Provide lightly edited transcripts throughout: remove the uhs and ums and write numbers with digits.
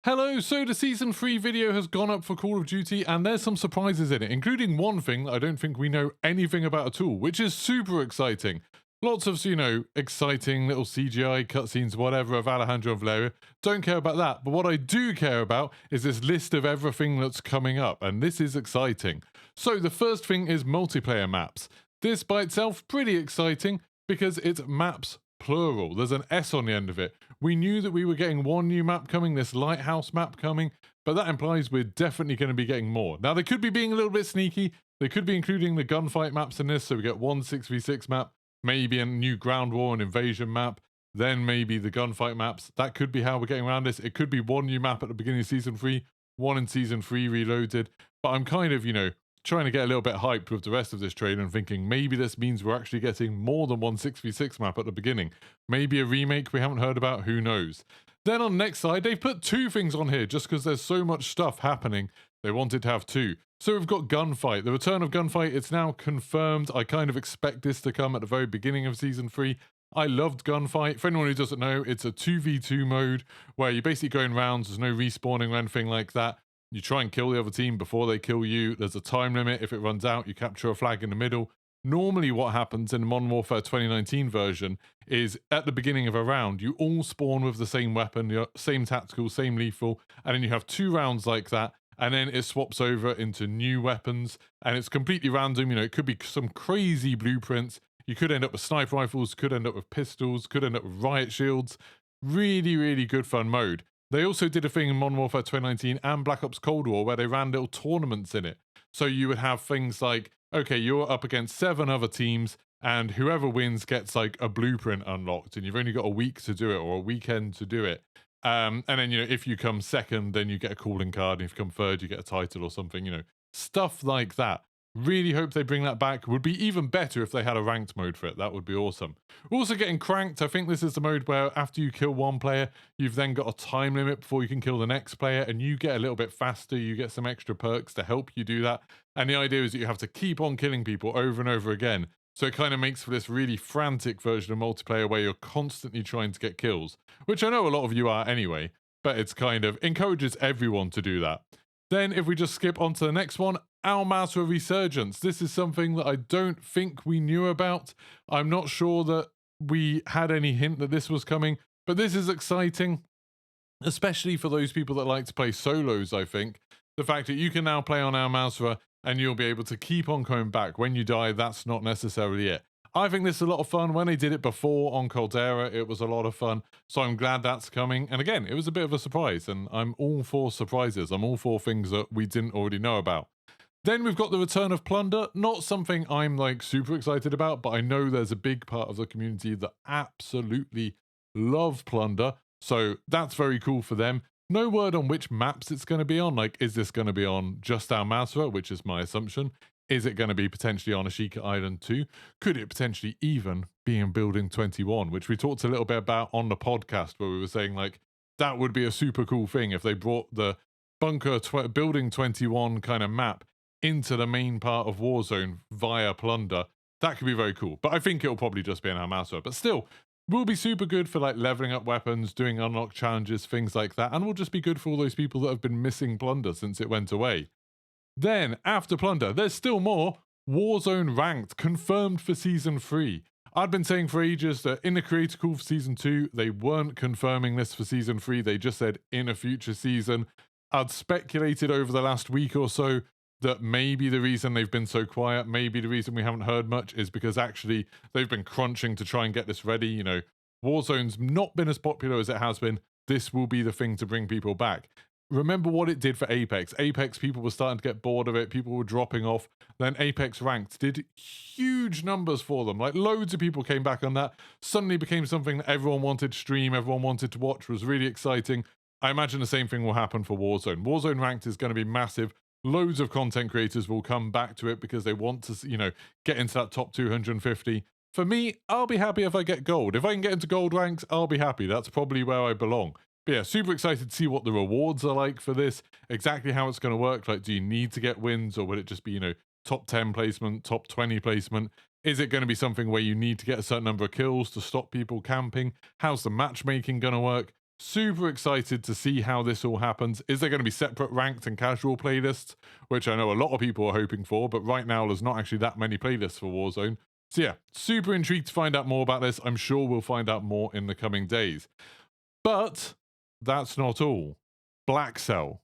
Hello, so the Season 3 video has gone up for Call of Duty and there's some surprises in it, including one thing that I don't think we know anything about at all, which is super exciting. Lots of, exciting little CGI cutscenes, whatever, of Alejandro and Valeria. Don't care about that, but what I do care about is this list of everything that's coming up, and this is exciting. So the first thing is multiplayer maps. This by itself, pretty exciting, because it's maps plural. There's an S on the end of it. We knew that we were getting one new map coming, this lighthouse map coming, but that implies we're definitely going to be getting more. Now, they could be being a little bit sneaky. They could be including the gunfight maps in this, so we get one 6v6 map, maybe a new ground war and invasion map, then maybe the gunfight maps. That could be how we're getting around this. It could be one new map at the beginning of Season 3, one in Season 3 reloaded, but I'm kind of, trying to get a little bit hyped with the rest of this trailer and thinking maybe this means we're actually getting more than one 6v6 map at the beginning. Maybe a remake we haven't heard about, who knows. Then on the next side, they've put two things on here just because there's so much stuff happening. They wanted to have two. So we've got Gunfight. The return of Gunfight, it's now confirmed. I kind of expect this to come at the very beginning of Season 3. I loved Gunfight. For anyone who doesn't know, it's a 2v2 mode where you're basically going rounds. There's no respawning or anything like that. You try and kill the other team before they kill you. There's a time limit. If it runs out, you capture a flag in the middle. Normally what happens in the Modern Warfare 2019 version is at the beginning of a round, you all spawn with the same weapon, the same tactical, same lethal, and then you have 2 rounds like that, and then it swaps over into new weapons, and it's completely random. It could be some crazy blueprints. You could end up with sniper rifles, could end up with pistols, could end up with riot shields. Really, really good fun mode. They also did a thing in Modern Warfare 2019 and Black Ops Cold War where they ran little tournaments in it. So you would have things like, okay, you're up against 7 other teams and whoever wins gets like a blueprint unlocked and you've only got a week to do it or a weekend to do it. And then, if you come second, then you get a calling card. And if you come third, you get a title or something, stuff like that. Really hope they bring that back. Would be even better if they had a ranked mode for it. That would be awesome. We're also getting cranked. I think this is the mode where after you kill one player, you've then got a time limit before you can kill the next player, and you get a little bit faster. You get some extra perks to help you do that. And the idea is that you have to keep on killing people over and over again. So it kind of makes for this really frantic version of multiplayer where you're constantly trying to get kills, which I know a lot of you are anyway, but it's kind of encourages everyone to do that. Then if we just skip on to the next one, Al Masra Resurgence. This is something that I don't think we knew about. I'm not sure that we had any hint that this was coming, but this is exciting, especially for those people that like to play solos, I think. The fact that you can now play on Al Masra and you'll be able to keep on coming back. When you die, that's not necessarily it. I think this is a lot of fun. When they did it before on Caldera, it was a lot of fun. So I'm glad that's coming. And again, it was a bit of a surprise. And I'm all for surprises. I'm all for things that we didn't already know about. Then we've got the return of Plunder. Not something I'm like super excited about, but I know there's a big part of the community that absolutely love Plunder. So that's very cool for them. No word on which maps it's going to be on. Like, is this going to be on just Al Masra, which is my assumption? Is it going to be potentially on Ashika Island too? Could it potentially even be in Building 21, which we talked a little bit about on the podcast where we were saying like, that would be a super cool thing if they brought the Building 21 kind of map into the main part of Warzone via Plunder. That could be very cool. But I think it'll probably just be in Al Masra. But still, will be super good for like leveling up weapons, doing unlock challenges, things like that. And will just be good for all those people that have been missing Plunder since it went away. Then, after Plunder, there's still more. Warzone Ranked, confirmed for Season 3. I'd been saying for ages that in the creator call for Season 2, they weren't confirming this for Season 3. They just said in a future season. I'd speculated over the last week or so that maybe the reason they've been so quiet, maybe the reason we haven't heard much is because actually they've been crunching to try and get this ready. Warzone's not been as popular as it has been. This will be the thing to bring people back. Remember what it did for Apex. Apex, people were starting to get bored of it. People were dropping off. Then Apex Ranked did huge numbers for them. Like loads of people came back on that. Suddenly became something that everyone wanted to stream, everyone wanted to watch, was really exciting. I imagine the same thing will happen for Warzone. Warzone Ranked is going to be massive. Loads of content creators will come back to it because they want to, get into that top 250. For me, I'll be happy if I get gold. If I can get into gold ranks, I'll be happy. That's probably where I belong. But yeah, super excited to see what the rewards are like for this, exactly how it's going to work. Like, do you need to get wins or will it just be, top 10 placement, top 20 placement? Is it going to be something where you need to get a certain number of kills to stop people camping? How's the matchmaking going to work? Super excited to see how this all happens. Is there going to be separate ranked and casual playlists, which I know a lot of people are hoping for, but right now there's not actually that many playlists for Warzone. So yeah, super intrigued to find out more about this. I'm sure we'll find out more in the coming days. But that's not all. Blackcell.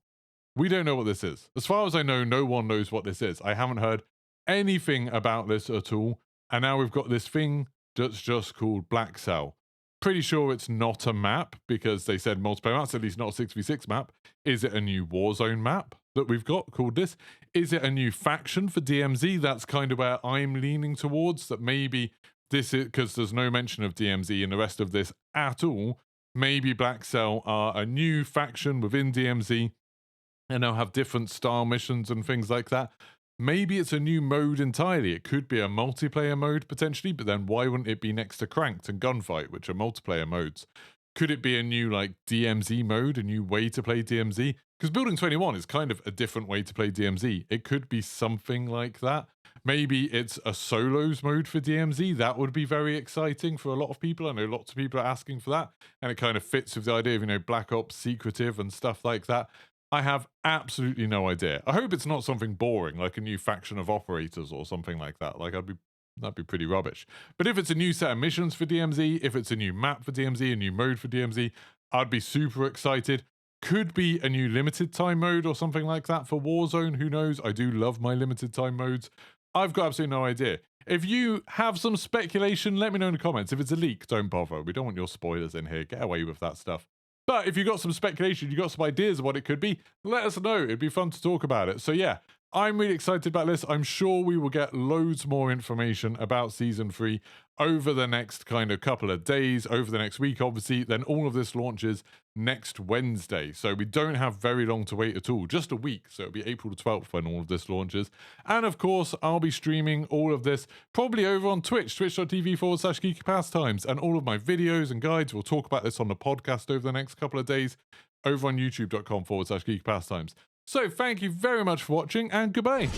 We don't know what this is. As far as I know, no one knows what this is. I haven't heard anything about this at all. And now we've got this thing that's just called Blackcell. Pretty sure it's not a map because they said multiplayer maps, at least not a 6v6 map. Is it a new Warzone map that we've got called this? Is it a new faction for DMZ? That's kind of where I'm leaning towards, that maybe this is, because there's no mention of DMZ in the rest of this at all, maybe Blackcell are a new faction within DMZ and they'll have different style missions and things like that. Maybe it's a new mode entirely. It could be a multiplayer mode potentially, but then why wouldn't it be next to Cranked and Gunfight, which are multiplayer modes? Could it be a new like DMZ mode, a new way to play DMZ? Because Building 21 is kind of a different way to play DMZ. It could be something like that. Maybe it's a solos mode for DMZ. That would be very exciting for a lot of people. I know lots of people are asking for that. And it kind of fits with the idea of, you know, Black Ops, secretive and stuff like that. I have absolutely no idea. I hope it's not something boring, like a new faction of operators or something like that. Like, that'd be pretty rubbish. But if it's a new set of missions for DMZ, if it's a new map for DMZ, a new mode for DMZ, I'd be super excited. Could be a new limited time mode or something like that for Warzone. Who knows? I do love my limited time modes. I've got absolutely no idea. If you have some speculation, let me know in the comments. If it's a leak, don't bother. We don't want your spoilers in here. Get away with that stuff. But if you got some speculation, you got some ideas of what it could be, let us know. It'd be fun to talk about it. So yeah, I'm really excited about this. I'm sure we will get loads more information about Season 3 over the next kind of couple of days, over the next week, obviously. Then all of this launches next Wednesday. So we don't have very long to wait at all, just a week. So it'll be April the 12th when all of this launches. And of course, I'll be streaming all of this probably over on Twitch, twitch.tv/Geeky Pastimes. And all of my videos and guides, we'll talk about this on the podcast over the next couple of days over on youtube.com/Geeky Pastimes. So thank you very much for watching and goodbye.